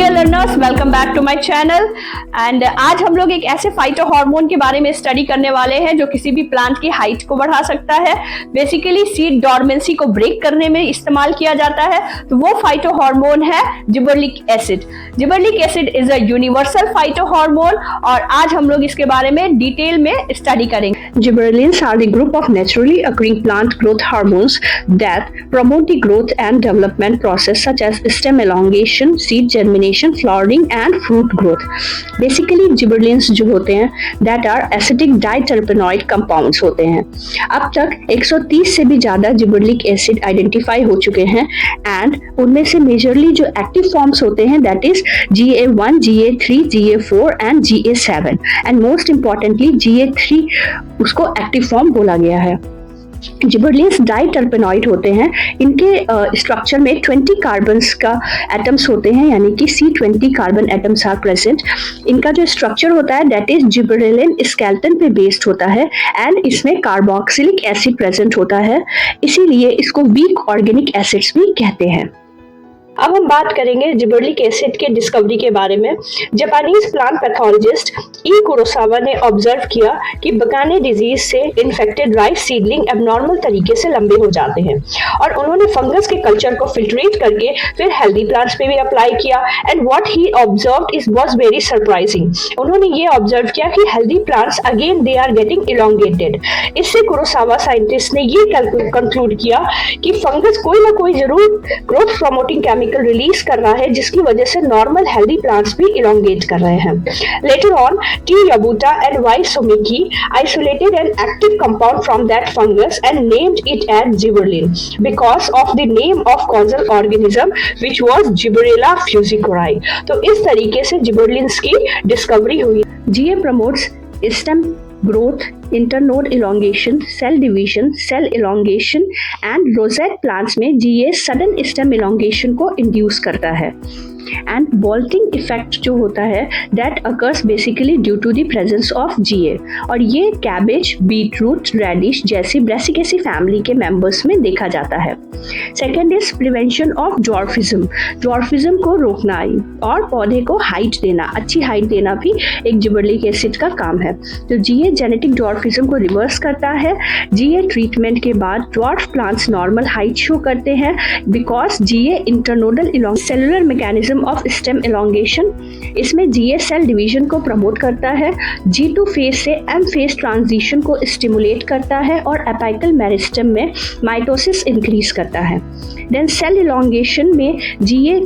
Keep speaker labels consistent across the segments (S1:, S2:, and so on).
S1: Dear learners, welcome back to my channel. And आज हम लोग एक ऐसे फाइटो हार्मोन के बारे में स्टडी करने वाले हैं जो किसी भी प्लांट की हाइट को बढ़ा सकता है। बेसिकली सीड डॉर्मेंसी को ब्रेक करने में इस्तेमाल किया जाता है। तो वो फाइटो हार्मोन है gibberellic acid. Gibberellic acid is a universal phyto hormone और आज हम लोग इसके बारे में डिटेल में स्टडी करेंगे। Gibberellins are the group of naturally occurring plant growth hormones that promote the growth and development process such as stem elongation, seed germination, flowering and fruit growth. Basically gibberellins जो होते हैं that are acidic diterpenoid compounds होते हैं। अब तक 130 से भी ज्यादा जिबरेलिक एसिड आइडेंटिफाई हो चुके हैं एंड उनमें से मेजरली जो एक्टिव फॉर्म्स होते हैं that is GA1, GA3, GA4 and GA7 and most importantly GA3 उसको एक्टिव फॉर्म बोला गया है। जिबरेलिन्स डाइटर्पेनॉइड होते हैं। इनके स्ट्रक्चर में 20 कार्बन्स का एटम्स होते हैं, यानी कि C20 carbon atoms are present. इनका जो स्ट्रक्चर होता है दैट इज जिबरेलिन स्केलेटन पे बेस्ड होता है एंड इसमें कार्बोक्सिलिक एसिड प्रेजेंट होता है, इसीलिए इसको वीक ऑर्गेनिक एसिड्स भी कहते हैं। अब हम बात करेंगे जिबरेलिक एसिड के डिस्कवरी के बारे में। जापानीज प्लांट पैथोलॉजिस्ट ई कुरोसावा ने ऑब्जर्व किया कि बगाने डिजीज से इन्फेक्टेड राइस सीडलिंग एबनॉर्मल तरीके से लंबे हो जाते हैं और उन्होंने फंगस के कल्चर को फिल्ट्रेट करके फिर हेल्दी प्लांट्स पे भी अप्लाई किया and what he observed is was very surprising. उन्होंने ये ऑब्जर्व किया कि healthy plants again they are getting elongated. इससे कुरोसावा साइंटिस्ट ने ये कंक्लूड किया कि फंगस कोई ना कोई जरूर ग्रोथ प्रमोटिंग रिलीज कर रहा है जिसकी वजह से नॉर्मल हेल्दी प्लांट्स भी इलोंगेट कर रहे हैं। Later on T Yabuta and Y Sumiki isolated an active compound from that fungus and named it as gibberellin because of the name of causal organism which was Gibberella fujikuroi. तो इस तरीके से gibberellins की discovery हुई। GA promotes stem growth, internode elongation, cell division, cell elongation and rosette plants में GA sudden stem elongation को induce करता है and bolting effect जो होता है that occurs basically due to the presence of GA और ये cabbage, beetroot, radish जैसी ब्रेसिकेसी फैमिली के मेंबर्स में देखा जाता है। Second is prevention of dwarfism. Dwarfism को रोकना और पौधे को हाइट देना, अच्छी हाइट देना भी एक जिबरेलिक एसिड का काम है। तो GA जेनेटिक ड्वार्फिज्म को रिवर्स करता है। GA ट्रीटमेंट के बाद dwarf plants normal height show करते हैं because GA internodal cellular mechanism of stem elongation. इसमें GA सेल डिवीजन को प्रमोट करता है, G2 फेज से M फेज ट्रांजिशन को स्टिमुलेट करता है और एपिकल मेरिस्टेम में माइटोसिस इंक्रीज करता है। देन सेल इलोंगेशन में GA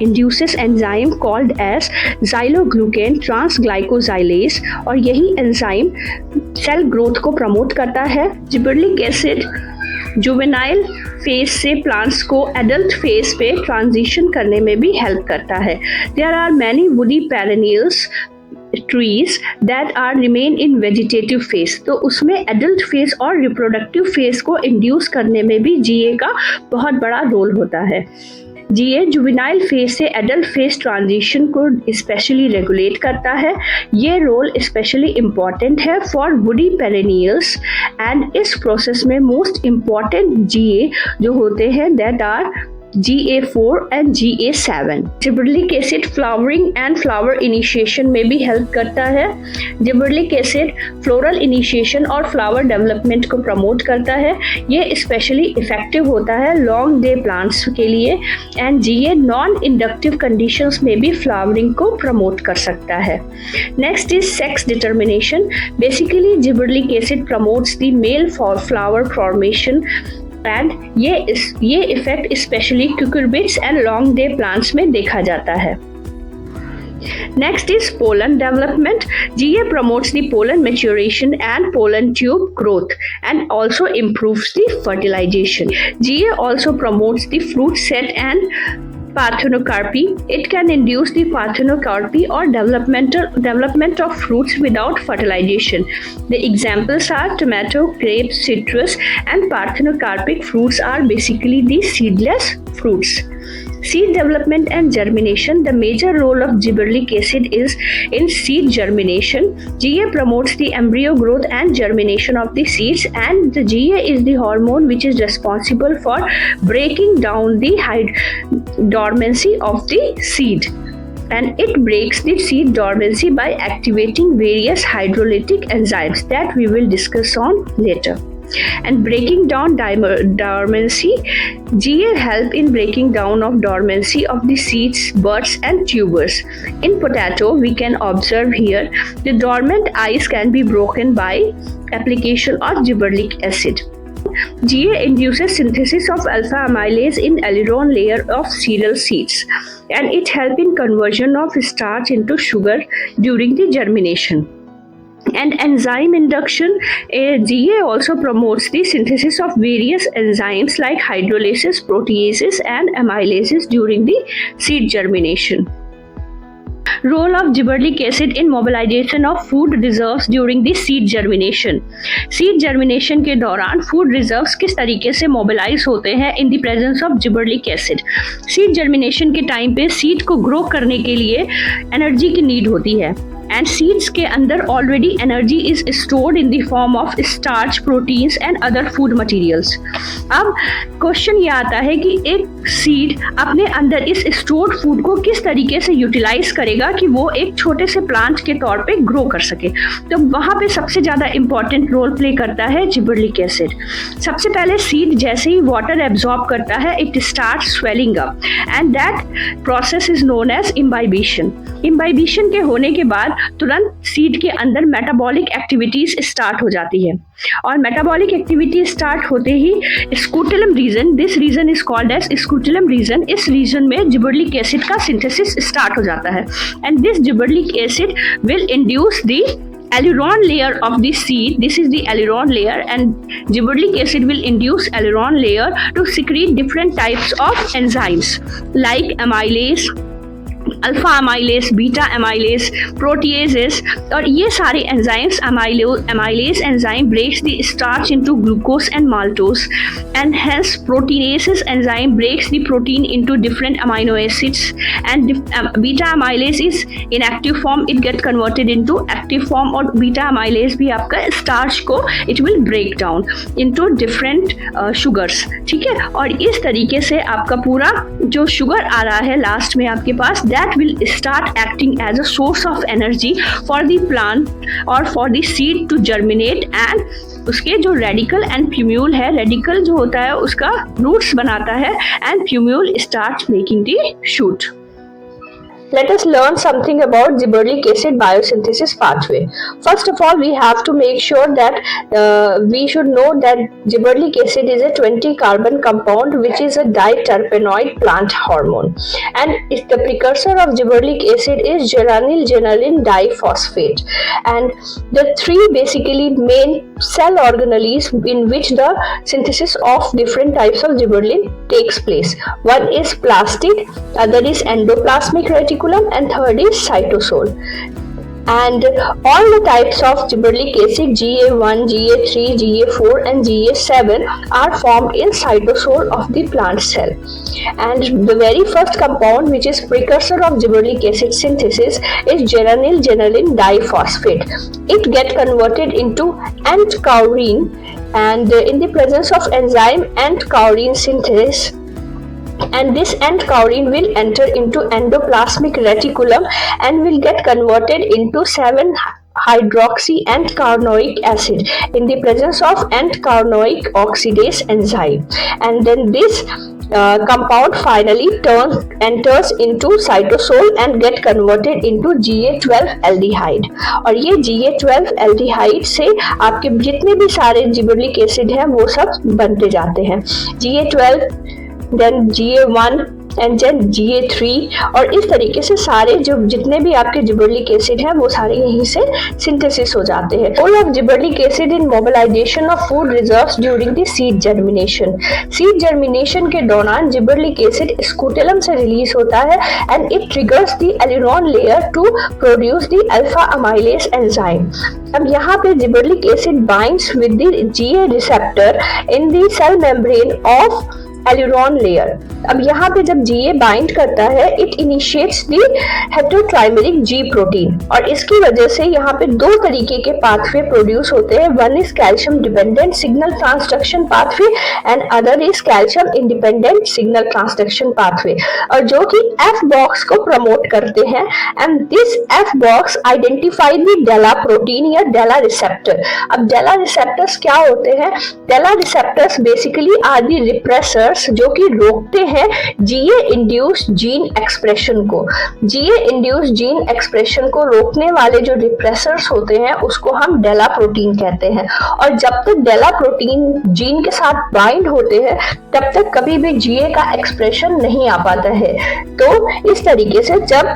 S1: induces enzyme called as xyloglucan transglycosylase और यही एंजाइम सेल ग्रोथ को प्रमोट करता है। जिबरेलिक एसिड जुवेनाइल फेज से प्लांट्स को एडल्ट फेज पे ट्रांजिशन करने में भी हेल्प करता है। There are many woody perennials trees that are remain in vegetative phase. तो उसमें एडल्ट फेज और रिप्रोडक्टिव फेज को इंड्यूस करने में भी GA का बहुत बड़ा रोल होता है। GA जुवेनाइल फेज से एडल्ट फेज ट्रांजिशन को स्पेशली रेगुलेट करता है। ये रोल स्पेशली इम्पॉर्टेंट है फॉर वुडी पेरेनियल्स एंड इस प्रोसेस में मोस्ट इम्पॉर्टेंट GA जो होते हैं that are GA4 and GA7। Gibberellic acid flowering and flower initiation में भी हेल्प करता है। जिबरेलिक एसिड फ्लोरल इनिशिएशन और फ्लावर डेवलपमेंट को प्रमोट करता है। ये स्पेशली इफेक्टिव होता है लॉन्ग डे प्लांट्स के लिए and GA non inductive conditions में भी फ्लावरिंग को प्रमोट कर सकता है। Next is sex determination. Basically gibberellic acid promotes the male for flower formation and ये effect specially cucurbits and long day plants में देखा जाता है। Next is pollen development. GA promotes the pollen maturation and pollen tube growth and also improves the fertilization. GA also promotes the fruit set and parthenocarpy. It can induce the parthenocarpy or development of fruits without fertilization. The examples are tomato, grapes, citrus, and parthenocarpic fruits are basically the seedless fruits. Seed development and germination. The major role of gibberellic acid is in seed germination. GA promotes the embryo growth and germination of the seeds, and the GA is the hormone which is responsible for breaking down the dormancy of the seed. and it breaks the seed dormancy by activating various hydrolytic enzymes that we will discuss on later. And breaking down dormancy, GA help in breaking down of dormancy of the seeds, buds and tubers. In potato, we can observe here the dormant eyes can be broken by application of gibberellic acid. GA induces synthesis of alpha amylase in aileron layer of cereal seeds, and it helps in conversion of starch into sugar during the germination. And enzyme induction, GA also promotes the synthesis of various enzymes like hydrolases, proteases and amylases during the seed germination. Role of gibberellic acid in mobilization of food reserves during the seed germination. Seed germination के दौरान food reserves किस तरीके से mobilize होते हैं in the presence of gibberellic acid. Seed germination के time पे seed को grow करने के लिए energy की need होती है, and seeds के अंदर already energy is stored in the form of starch, proteins and other food materials. अब क्वेश्चन ये आता है कि एक सीड अपने अंदर इस स्टोर्ड फूड को किस तरीके से यूटिलाइज करेगा कि वो एक छोटे से प्लांट के तौर पे ग्रो कर सके. तो वहाँ पे सबसे ज़्यादा इंपॉर्टेंट रोल प्ले करता है जिबरेलिक एसिड. सबसे पहले सीड जैसे ही वाटर एब्जॉर्ब करता है, it start swelling up and that process is known as imbibition. Imbibition के होने के बाद तुरंत सीड के अंदर मेटाबॉलिक एक्टिविटीज स्टार्ट हो जाती है, और मेटाबॉलिक एक्टिविटी स्टार्ट होते ही scutellum region, this region is called as scutellum region, इस रीजन में जिबरेलिक एसिड का सिंथेसिस स्टार्ट हो जाता है, and this gibberellic acid will induce the aileron layer of the seed. This is the aileron layer, and gibberellic acid will induce aileron layer to secrete different types of enzymes like amylase, alpha amylase, beta amylase, proteases, और ये सारे enzymes amylase enzyme breaks the starch into glucose and maltose, and hence proteinases enzyme breaks the protein into different amino acids, and beta amylase is inactive form, it get converted into active form, और beta amylase भी आपका starch को it will break down into different sugars. ठीक है, और इस तरीके से आपका पूरा जो शुगर आ रहा है लास्ट में आपके पास, that will start acting as a source of energy for the plant or for the seed to germinate, and उसके जो रेडिकल एंड प्यूम्यूल है, रेडिकल जो होता है उसका रूट्स बनाता है, and plumule start making the shoot. Let us learn something about gibberellic acid biosynthesis pathway. First of all, we have to make sure that we should know that gibberellic acid is a 20 carbon compound which is a diterpenoid plant hormone, and the precursor of gibberellic acid is geranyl gelanin diphosphate, and the three basically main cell organelles in which the synthesis of different types of gibberellin takes place. One is plastid, other is endoplasmic reticulum, and third is cytosol. And all the types of gibberellic acid GA1, GA3, GA4 and GA7 are formed in cytosol of the plant cell. And the very first compound which is precursor of gibberellic acid synthesis is geranyl gelanin diphosphate. It get converted into ant-cowrin, and in the presence of enzyme ant-cowrin synthesis, and this ant-cowrin will enter into endoplasmic reticulum and will get converted into 7-hydroxy ant-carnoic acid in the presence of ant-carnoic oxidase enzyme, and then this compound finally enters into cytosol and get converted into GA12 aldehyde, और ये GA12 aldehyde से आपके जितने भी सारे gibberellic acid हैं वो सब बनते जाते हैं. GA12, then GA1 and then GA3, और इस तरीके से सारे जो जितने भी आपके जिबरेलिक एसिड हैं वो सारे यहीं से सिंथेसिस हो जाते हैं. Role of gibberellic acid in mobilization of food reserves during the seed germination. Seed germination के दौरान जिबरेलिक एसिड स्कूटेलम से रिलीज होता है, and it triggers the aleurone layer to produce the alpha amylase enzyme. अब यहाँ पे gibberellic acid binds with the GA receptor in the cell membrane of aileron layer, अब यहाँ पे जब GA बाइंड करता है, it initiates the heterotrimeric G protein, और इसकी वजह से यहाँ पे दो तरीके के पाथवे प्रोड्यूस होते हैं। One is calcium dependent signal transduction pathway and other is calcium independent signal transduction pathway, और जो कि F बॉक्स को प्रमोट करते हैं। And this F box identify the DELLA protein या डेला रिसेप्टर। अब डेला रिसेप्टर्स क्या होते हैं? DELLA receptors basically are the repressors जो कि रोकते हैं GA इंड्यूस्ड जीन एक्सप्रेशन को। GA इंड्यूस्ड जीन एक्सप्रेशन को रोकने वाले जो रिप्रेसर्स होते हैं उसको हम डेला प्रोटीन कहते हैं, और जब तक डेला प्रोटीन जीन के साथ बाइंड होते हैं तब तक कभी भी GA का एक्सप्रेशन नहीं आ पाता है। तो इस तरीके से जब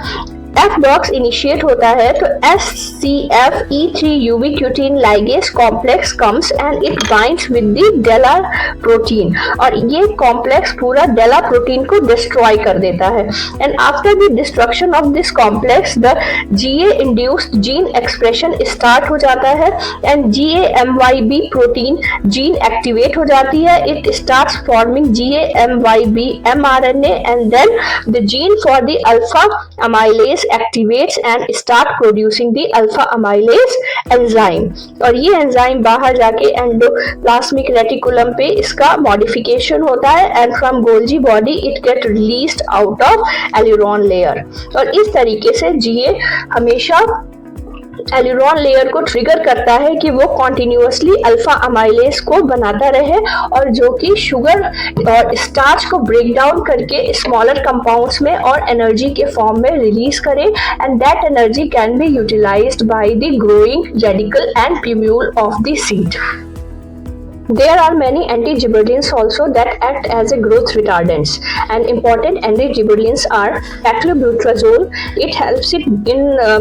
S1: F बॉक्स इनिशिएट होता है तो SCF-E3 ubiquitin ligase complex comes and it binds with the DELLA protein, और ये कॉम्प्लेक्स पूरा डेला प्रोटीन को डिस्ट्रॉय कर देता है। And after the destruction of this complex the GA induced gene expression start हो जाता है and GA-MYB protein gene activate हो जाती है। It starts forming GA-MYB mRNA and then the gene for the alpha amylase activates and start producing the alpha amylase enzyme, और ये enzyme बाहर जाके एंडोप्लाज्मिक रेटिकुलम पे इसका मॉडिफिकेशन होता है and from Golgi body it get released out of aleurone layer. और इस तरीके से GA हमेशा एल्यूरोन लेयर को ट्रिगर करता है कि वो कॉन्टिन्यूअसली अल्फा अमाइलेज को बनाता रहे, और जो कि शुगर और स्टार्च को ब्रेक डाउन करके स्मॉलर कंपाउंड्स में और एनर्जी के फॉर्म में रिलीज करे, and that energy can be utilized by the growing radicle and plumule of the seed. There are many anti-gibberellins also that act as a growth retardants, and important anti-gibberellins are paclobutrazole. It helps in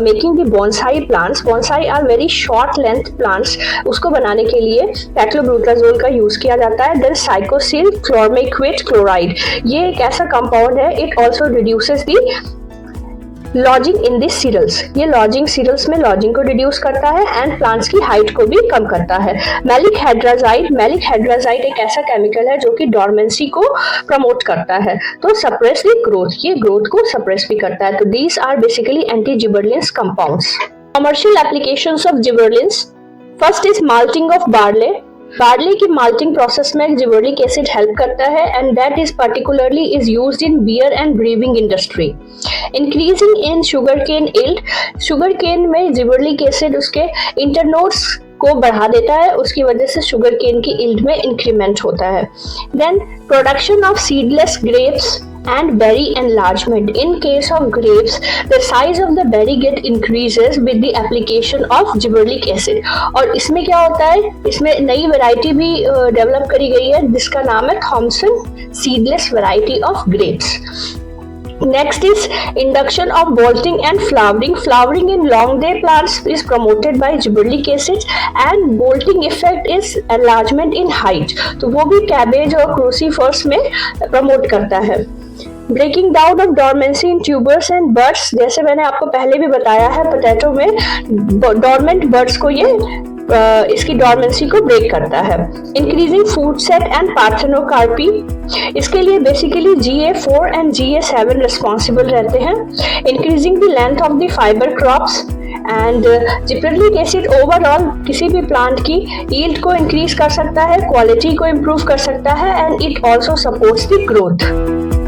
S1: making the bonsai plants. Bonsai are very short length plants. उसको बनाने के लिए paclobutrazole का use किया जाता है। Then cyclosyl chlormequate chloride, ये एक ऐसा कंपाउंड है, it also reduces the lodging in this cereals, ये लॉजिंग सीरल्स में लॉजिंग को रिड्यूस करता है एंड प्लांट्स की हाइट को भी कम करता है। मैलिक हेड्राजाइड एक ऐसा केमिकल है जो कि डॉर्मेंसी को प्रमोट करता है, तो सप्रेस द ग्रोथ, ये ग्रोथ को सप्रेस भी करता है। तो these are basically anti gibberellins compounds. Commercial applications of gibberellins, first is malting of barley. Barley की माल्टिंग प्रोसेस में जिबरलिक एसिड हेल्प करता है and that is particularly is used in beer and brewing industry. Increasing in sugar cane yield, sugar cane में gibberellic acid उसके internodes को बढ़ा देता है, उसकी वजह से शुगर केन की यील्ड में इंक्रीमेंट होता है। Then production of seedless grapes and berry enlargement. In case of grapes, the size of the berry get increases with the application of gibberellic acid. और इसमें क्या होता है, इसमें नई वैरायटी भी डेवलप करी गई है जिसका नाम है Thompson seedless variety of grapes. Next is induction of bolting and flowering. Flowering in long day plants is promoted by gibberellic acid and bolting effect is enlargement in height. तो वो भी कैबेज और क्रूसीफर्स में promote करता है। Breaking down of dormancy in tubers and birds, जैसे मैंने आपको पहले भी बताया है, पोटैटो में डॉर्मेंट बर्ड्स को ये इसकी डॉर्मेंसी को ब्रेक करता है। Increasing food set and parthenocarpy, इसके लिए basically GA4 and GA7 responsible रहते हैं। Increasing the length of the fibre crops and gibberellic acid overall किसी भी प्लांट की यील्ड को इंक्रीज कर सकता है, क्वालिटी को इम्प्रूव कर सकता है and it also supports the growth.